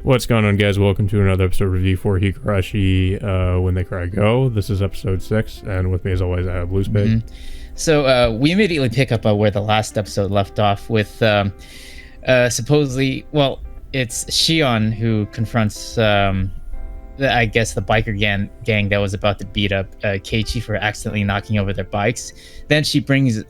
What's going on, guys? Welcome to another episode review for Higurashi, When They Cry Go. This is episode 6, and with me, as always, I have Loose Pig. So we immediately pick up where the last episode left off with supposedly, it's Shion who confronts, I guess, the biker gang that was about to beat up Keiichi for accidentally knocking over their bikes. Then she brings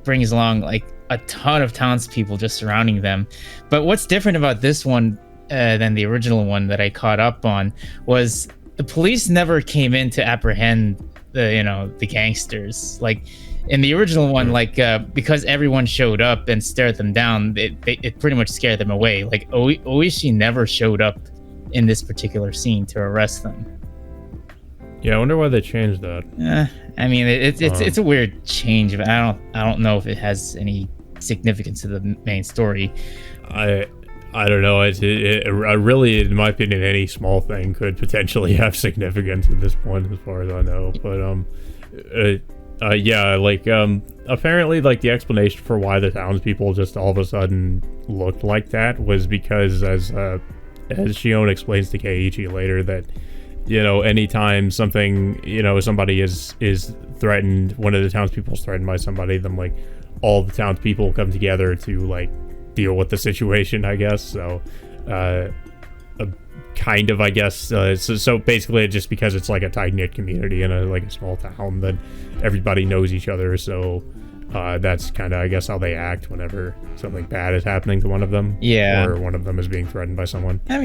along like a ton of townspeople just surrounding them. But what's different about this one than the original one that I caught up on was the police never came in to apprehend the gangsters. Like in the original one, because everyone showed up and stared them down, it pretty much scared them away. Like Oishi never showed up in this particular scene to arrest them. Yeah, I wonder why they changed that. I mean, it's a weird change, but I don't know if it has any significance to the main story. I don't know. It really, in my opinion, any small thing could potentially have significance at this point, as far as I know. But apparently, like the explanation for why the townspeople just all of a sudden looked like that was because, as Shion explains to Keiichi later, that anytime something somebody is threatened, one of the townspeople is threatened by somebody, then like all the townspeople come together to like deal with the situation, I guess. So kind of, I guess, so basically just because it's like a tight-knit community in a small town, that everybody knows each other, so that's kind of, I guess, how they act whenever something bad is happening to one of them. Yeah. Or one of them is being threatened by someone. I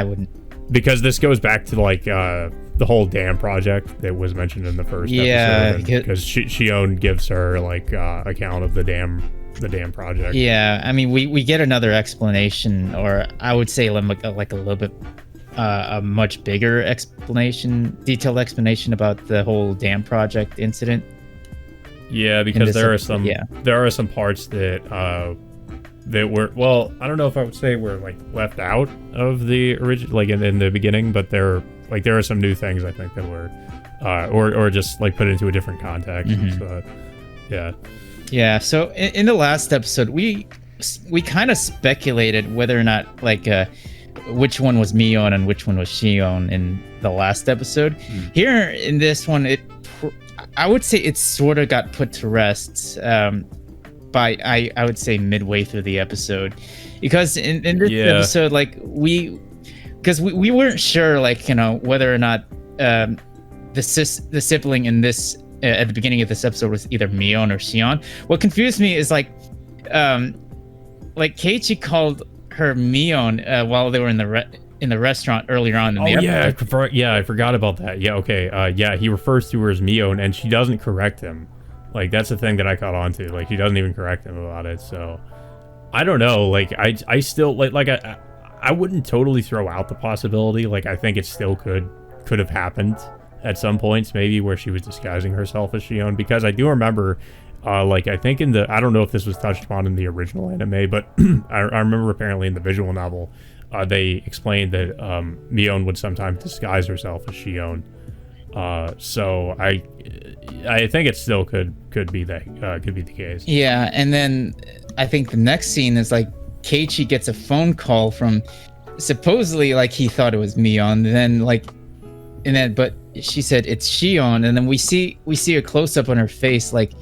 wouldn't, because this goes back to like the whole dam project that was mentioned in the first episode, because Shion gives her like account of the dam project. Yeah, I mean, we get another explanation, or I would say like a little bit a much bigger detailed explanation about the whole dam project incident. Yeah, because there are some parts that were, well, I don't know if I would say were like left out of the original, like in the beginning, but there are some new things I think that were or just like put into a different context. So, yeah. So in the last episode, we kind of speculated whether or not which one was Mion and which one was Shion in the last episode. Here in this one, I would say it sort of got put to rest by I would say midway through the episode, because in this episode, like we weren't sure whether or not the sibling in this at the beginning of this episode was either Mion or Shion. What confused me is like Keiichi called her Mion while they were in the restaurant earlier on in the episode. I forgot about that. Yeah, okay. He refers to her as Mion, and she doesn't correct him. Like, that's the thing that I caught on to. Like, he doesn't even correct him about it. So, I don't know. Like, I still, I wouldn't totally throw out the possibility. Like, I think it still could have happened at some points, maybe, where she was disguising herself as Shion. Because I do remember, I think I don't know if this was touched upon in the original anime, but I remember apparently in the visual novel, they explained that Mion would sometimes disguise herself as Shion. So I think it still could be the case. Yeah, and then I think the next scene is like Keiichi gets a phone call from supposedly like he thought it was Mion, but she said it's Shion, and then we see a close up on her face, like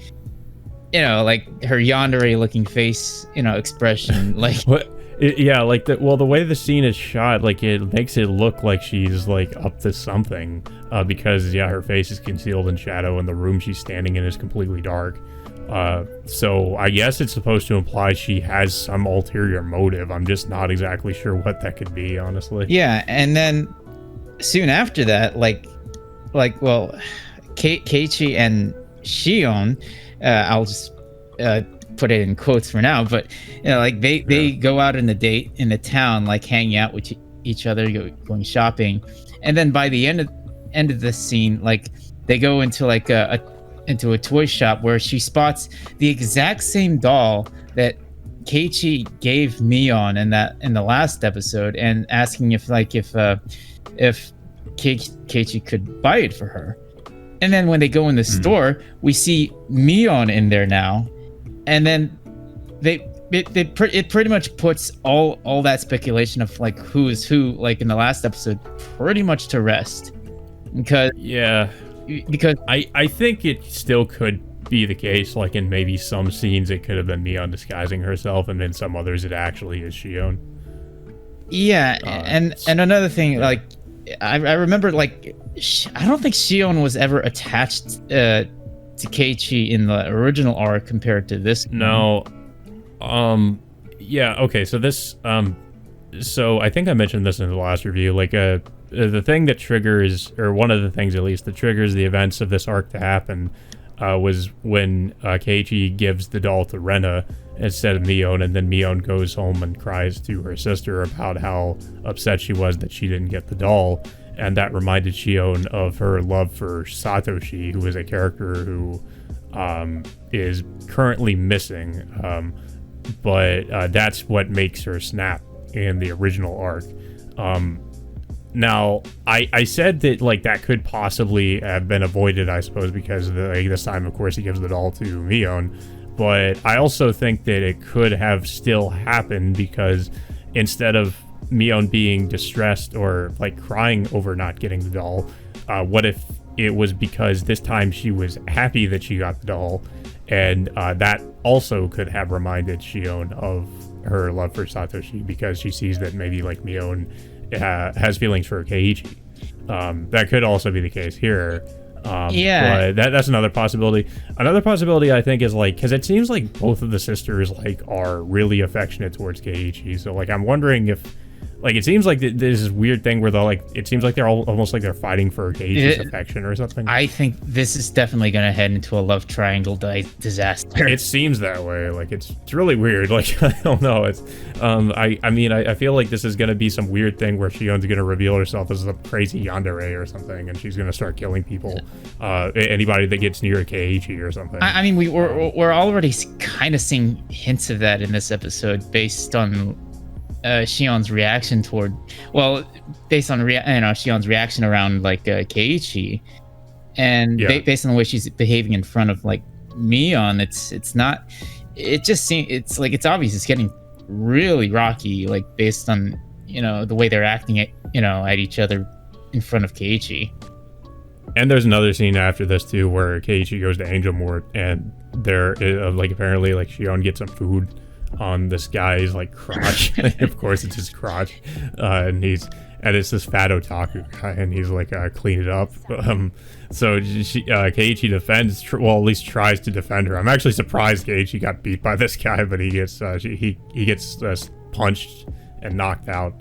her yandere looking face, expression, like. What? The way the scene is shot, like, it makes it look like she's like up to something, because her face is concealed in shadow and the room she's standing in is completely dark. So I guess it's supposed to imply she has some ulterior motive. I'm just not exactly sure what that could be, honestly. Yeah, and then soon after that, Keiichi and Shion, I'll just put it in quotes for now, but they go out in the town, like hanging out with each other, going shopping, and then by the end of the scene, like they go into into a toy shop where she spots the exact same doll that Keiichi gave Mion in the last episode, and asking if Keiichi could buy it for her. And then when they go in the store, we see Mion in there now. And then it pretty much puts all that speculation of like who is who, like in the last episode, pretty much to rest. Because Yeah, I think it still could be the case. Like in maybe some scenes, it could have been Mion disguising herself, and then some others it actually is Shion. yeah, and another thing, like I remember, like I don't think Shion was ever attached to Keiichi in the original arc compared to this. No. Yeah, okay, so this, so I think I mentioned this in the last review, like, the thing that triggers, or one of the things at least that triggers the events of this arc to happen, was when, Keiichi gives the doll to Rena instead of Mion, and then Mion goes home and cries to her sister about how upset she was that she didn't get the doll, and that reminded Shion of her love for Satoshi, who is a character who, is currently missing, but that's what makes her snap in the original arc. Now, I said that, like, that could possibly have been avoided, I suppose, because this time, of course, he gives the doll to Mion, but I also think that it could have still happened because instead of Mion being distressed or, like, crying over not getting the doll, what if it was because this time she was happy that she got the doll, and that also could have reminded Shion of her love for Satoshi because she sees that maybe, like, Mion has feelings for Keiichi. That could also be the case here. Yeah, but that's another possibility. Another possibility, I think, is like, because it seems like both of the sisters, like, are really affectionate towards Keiichi, so, like, I'm wondering if, like, it seems like there's this weird thing where they're like, it seems like they're almost like they're fighting for Keiichi's affection or something. I think this is definitely going to head into a love triangle disaster. It seems that way. Like, it's really weird. Like, I don't know. It's, I mean, I feel like this is going to be some weird thing where Shion's going to reveal herself as a crazy yandere or something, and she's going to start killing people, anybody that gets near Keiichi or something. I mean, we're already kind of seeing hints of that in this episode based on Shion's reaction toward, well, based on Shion's reaction around, like, Keiichi, and based on the way she's behaving in front of, like, Mion, it's not, it just seems, it's like, it's obvious it's getting really rocky, like, based on, the way they're acting at each other in front of Keiichi. And there's another scene after this too where Keiichi goes to Angel Mort, and there, like, apparently, like, Shion gets some food on this guy's, like, crotch. Of course it's his crotch, and it's this fat otaku guy, and he's like, clean it up. So Keiichi defends, well, at least tries to defend her. I'm actually surprised Keiichi got beat by this guy, but he gets he gets punched and knocked out.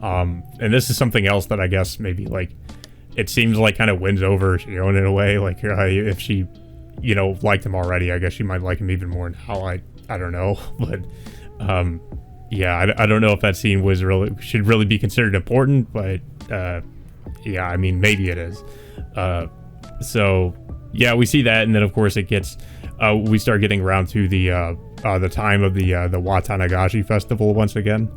And this is something else that I guess maybe, like, it seems like kind of wins over Shion in a way. Like, if she liked him already, I guess she might like him even more now. I don't know, but yeah, I don't know if that scene should really be considered important, but yeah, I mean, maybe it is. So yeah, we see that, and then of course it gets, we start getting around to the time of the Watanagashi festival once again.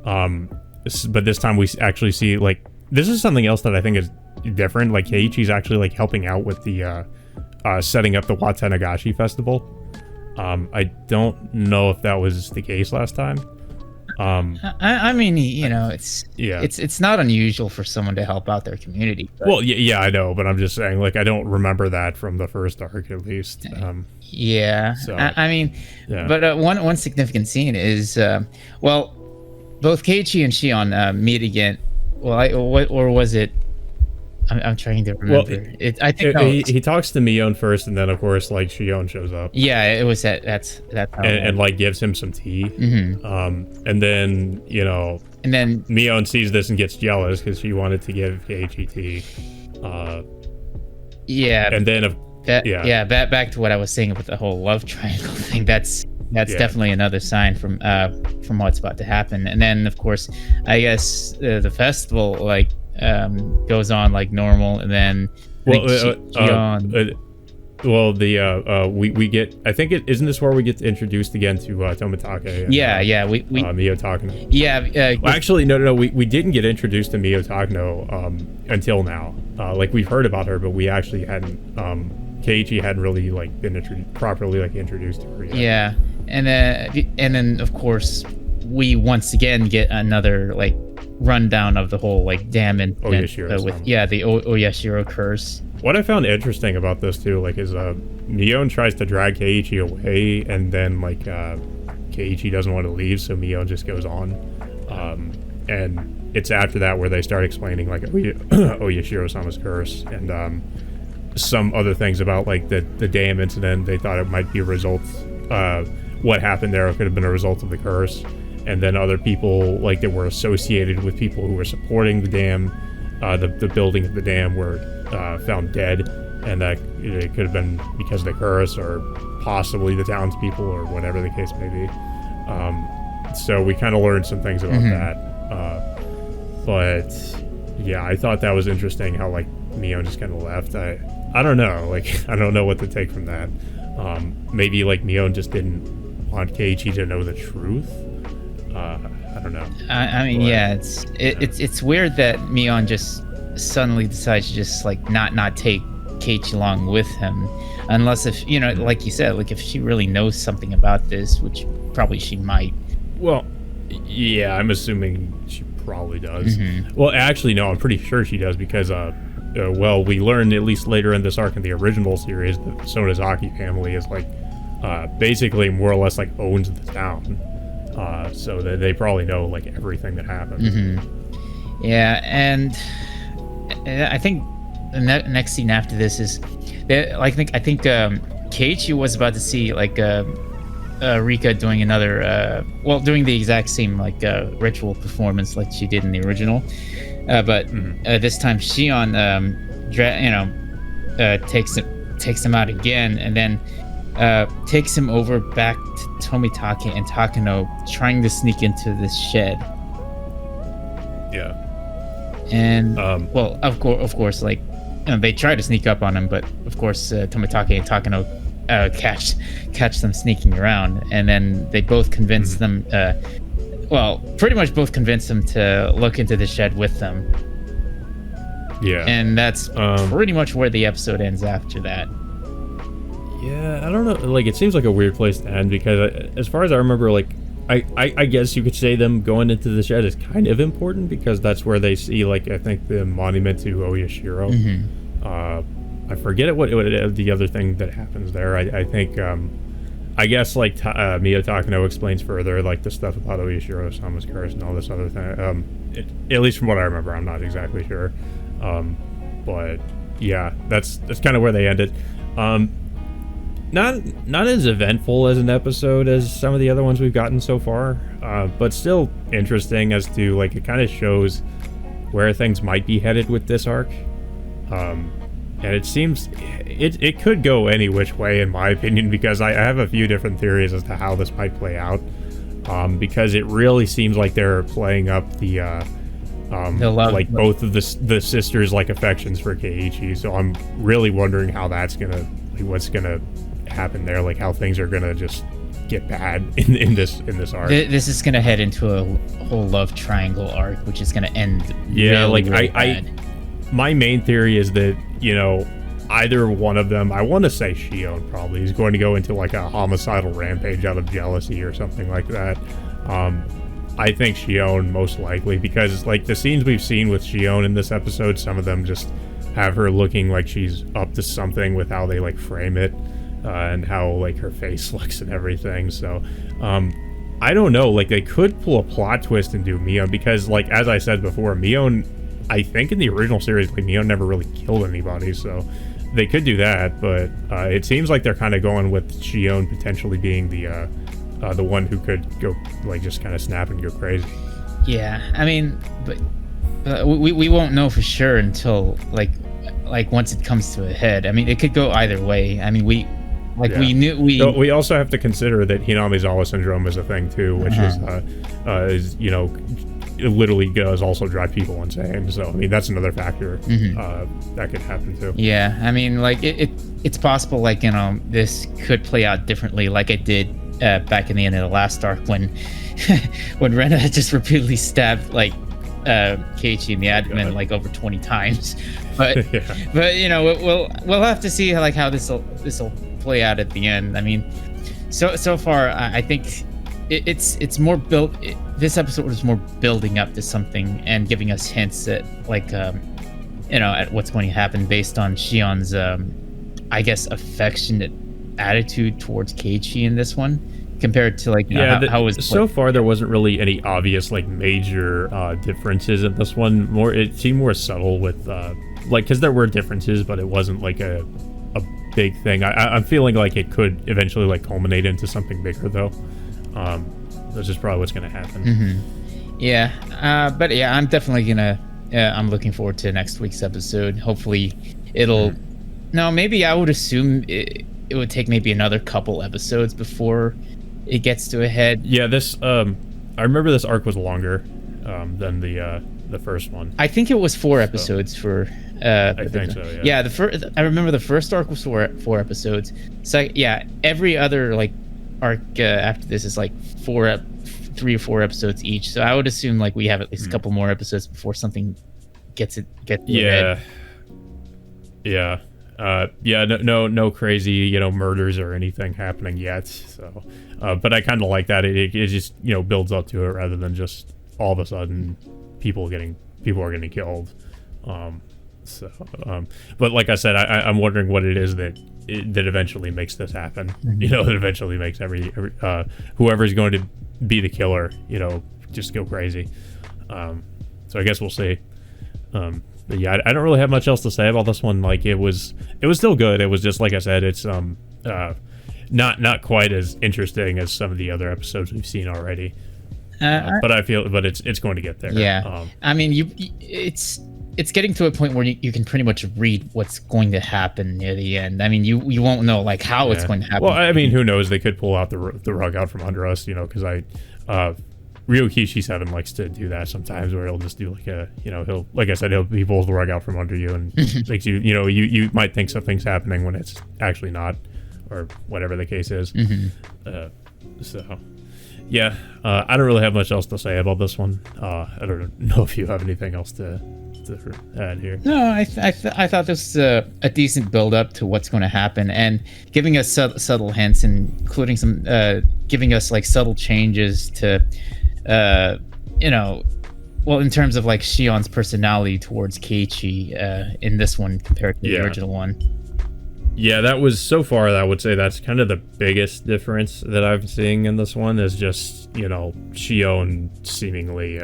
But this time we actually see, like, this is something else that I think is different. Like, Keiichi's actually, like, helping out with the setting up the Watanagashi festival. I don't know if that was the case last time. I mean, it's not unusual for someone to help out their community. But... Well, yeah, I know, but I'm just saying, like, I don't remember that from the first arc, at least. Yeah, so, I mean, yeah. But one significant scene is, well, both Keiichi and Shion meet again. Well, or was it? I'm trying to remember. Well, I think he talks to Mion first, and then of course, like, Shion shows up. Yeah, it was that's and like gives him some tea. Mm-hmm. And then and then Mion sees this and gets jealous because she wanted to give Keiichi tea. Yeah, and then back to what I was saying about the whole love triangle thing. That's definitely another sign from what's about to happen. And then of course, I guess the festival, like, goes on like normal, and then we get, I think isn't this where we get introduced again to Tomitake and, Mio Takano. Well, actually no, we didn't get introduced to Mio Takano until now. Like, we've heard about her, but we actually hadn't, Keiichi hadn't really, like, been properly, like, introduced to her yet. Yeah, and then of course we once again get another like rundown of the whole like dam incident with the Oyashiro curse. What I found interesting about this too, like, is Mion tries to drag Keiichi away, and then like Keiichi doesn't want to leave, so Mion just goes on. And it's after that where they start explaining like Oyashiro-sama's curse and some other things about like the dam incident. They thought it might be a result. What happened there could have been a result of the curse. And then other people like that were associated with people who were supporting the dam, the building of the dam, were found dead, and that it could have been because of the curse, or possibly the townspeople, or whatever the case may be. So we kind of learned some things about that. But yeah, I thought that was interesting how like Mion just kind of left. I don't know, like I don't know what to take from that. Maybe like Mion just didn't want Keiichi to know the truth. I don't know. I mean, yeah, it's weird that Mion just suddenly decides to just like not take Keiichi along with him, unless if like you said, like if she really knows something about this, which probably she might. Well, yeah, I'm assuming she probably does. Well, actually, no, I'm pretty sure she does because well, we learned at least later in this arc in the original series that the Sonozaki family is like basically more or less like owns the town. So they probably know like everything that happens. Yeah, and I think the next scene after this is, I think Keiichi was about to see like Rika doing another, doing the exact same like ritual performance like she did in the original, but this time Shion, takes him out again, and then takes him over back to Tomitake and Takano, trying to sneak into this shed. Yeah. And well, of course, like they try to sneak up on him, but of course Tomitake and Takano catch them sneaking around, and then they both convince them. Pretty much both convince them to look into the shed with them. Yeah. And that's pretty much where the episode ends after that. Yeah, I don't know. Like, it seems like a weird place to end because, as far as I remember, like, I guess you could say them going into the shed is kind of important because that's where they see, like, I think the monument to Oyashiro. I forget what the other thing that happens there. I think, I guess, like, Miya Takano explains further, like, the stuff about Oyashiro-sama's curse and all this other thing. At least from what I remember, I'm not exactly sure. But, yeah, that's kind of where they ended. Not as eventful as an episode as some of the other ones we've gotten so far, but still interesting as to, like, it kind of shows where things might be headed with this arc. And it seems it could go any which way, in my opinion, because I have a few different theories as to how this might play out. Because it really seems like they're playing up the love, like both of the sisters' like affections for Keiichi. So I'm really wondering how that's gonna, like, what's gonna happen there, like how things are gonna just get bad in this arc. This is gonna head into a whole love triangle arc, which is gonna end. Yeah, really, like really bad. My main theory is that, either one of them, I want to say Shion probably, is going to go into like a homicidal rampage out of jealousy or something like that. I think Shion most likely, because like the scenes we've seen with Shion in this episode, some of them just have her looking like she's up to something with how they like frame it, and how like her face looks and everything. So I don't know, like they could pull a plot twist and do Mion, because like as I said before, Mion, I think in the original series, like Mion never really killed anybody, so they could do that. But it seems like they're kind of going with Shion potentially being the one who could go like just kind of snap and go crazy. Yeah, I mean, but we won't know for sure until like once it comes to a head. I mean, it could go either way. I mean, we also have to consider that Hinamizawa syndrome is a thing too, which is it literally does also drive people insane. So I mean, that's another factor that could happen too. Yeah, I mean, like it's possible, like this could play out differently, like it did back in the end of the last arc when Rena had just repeatedly stabbed like Keiichi in the abdomen like over 20 times. But but we'll have to see like how this will play out at the end. I mean, so far, I think it's more built. This episode was more building up to something and giving us hints at like at what's going to happen based on Shion's I guess affectionate attitude towards Keiichi in this one, compared to like how it was so far. There wasn't really any obvious like major differences in this one. It seemed more subtle with like, because there were differences, but it wasn't like a big thing. I'm feeling like it could eventually like culminate into something bigger though. That's just probably what's going to happen. Yeah, but yeah, I'm definitely gonna. I'm looking forward to next week's episode. Hopefully, it'll. No, maybe I would assume it would take maybe another couple episodes before it gets to a head. Yeah, this. I remember this arc was longer than the first one. I think it was 4 episodes for. I think so. Yeah. Yeah, I remember the first arc was 4 episodes. So yeah, every other like arc after this is like 3 or 4 episodes each. So I would assume like we have at least a couple more episodes before something gets yeah. Yeah. No crazy, murders or anything happening yet. So, but I kind of like that. It just, builds up to it rather than just all of a sudden people are getting killed. But like I said, I'm wondering what it is that eventually makes this happen. That eventually makes every whoever's going to be the killer, just go crazy. So I guess we'll see. But yeah, I don't really have much else to say about this one. Like it was still good. It was just like I said, it's not quite as interesting as some of the other episodes we've seen already. But it's going to get there. Yeah. I mean, it's getting to a point where you can pretty much read what's going to happen near the end. I mean, you won't know like how it's going to happen. Well, I mean, who knows? They could pull out the rug out from under us, because Ryokishi 7 likes to do that sometimes, where he'll just do like he'll, like I said, he pulls the rug out from under you and makes you might think something's happening when it's actually not, or whatever the case is. So yeah, I don't really have much else to say about this one. I don't know if you have anything else to add here. No, I thought this was a decent build up to what's going to happen, and giving us subtle hints, including some giving us like subtle changes to in terms of like Shion's personality towards Keiichi in this one compared to the original one. Yeah, that was, so far, I would say that's kind of the biggest difference that I'm seeing in this one, is just, Shion seemingly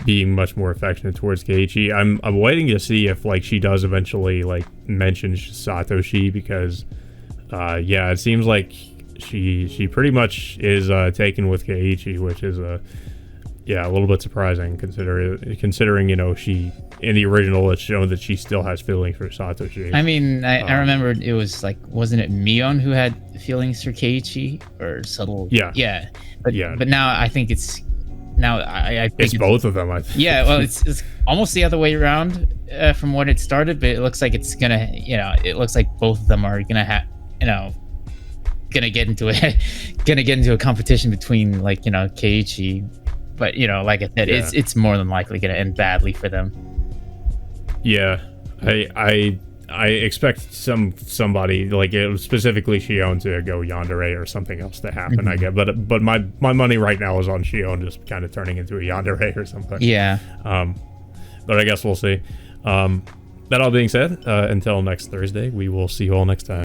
being much more affectionate towards Keiichi. I'm waiting to see if, like, she does eventually, like, mention Satoshi, because, it seems like she pretty much is taken with Keiichi, which is a little bit surprising, considering, she, in the original, it's shown that she still has feelings for Satoshi. I mean, I remember it was like, wasn't it Mion who had feelings for Keiichi, or subtle? Yeah. But now I think it's I think it's both of them. I think. Yeah, well, it's almost the other way around from what it started, but it looks like it's gonna, it looks like both of them are gonna have, gonna get into a competition between like Keiichi, but like I said, it's more than likely gonna end badly for them. Yeah, I expect somebody, like specifically Shion, to go yandere or something else to happen. I guess, but my money right now is on Shion just kind of turning into a yandere or something. Yeah. But I guess we'll see. That all being said, until next Thursday, we will see you all next time.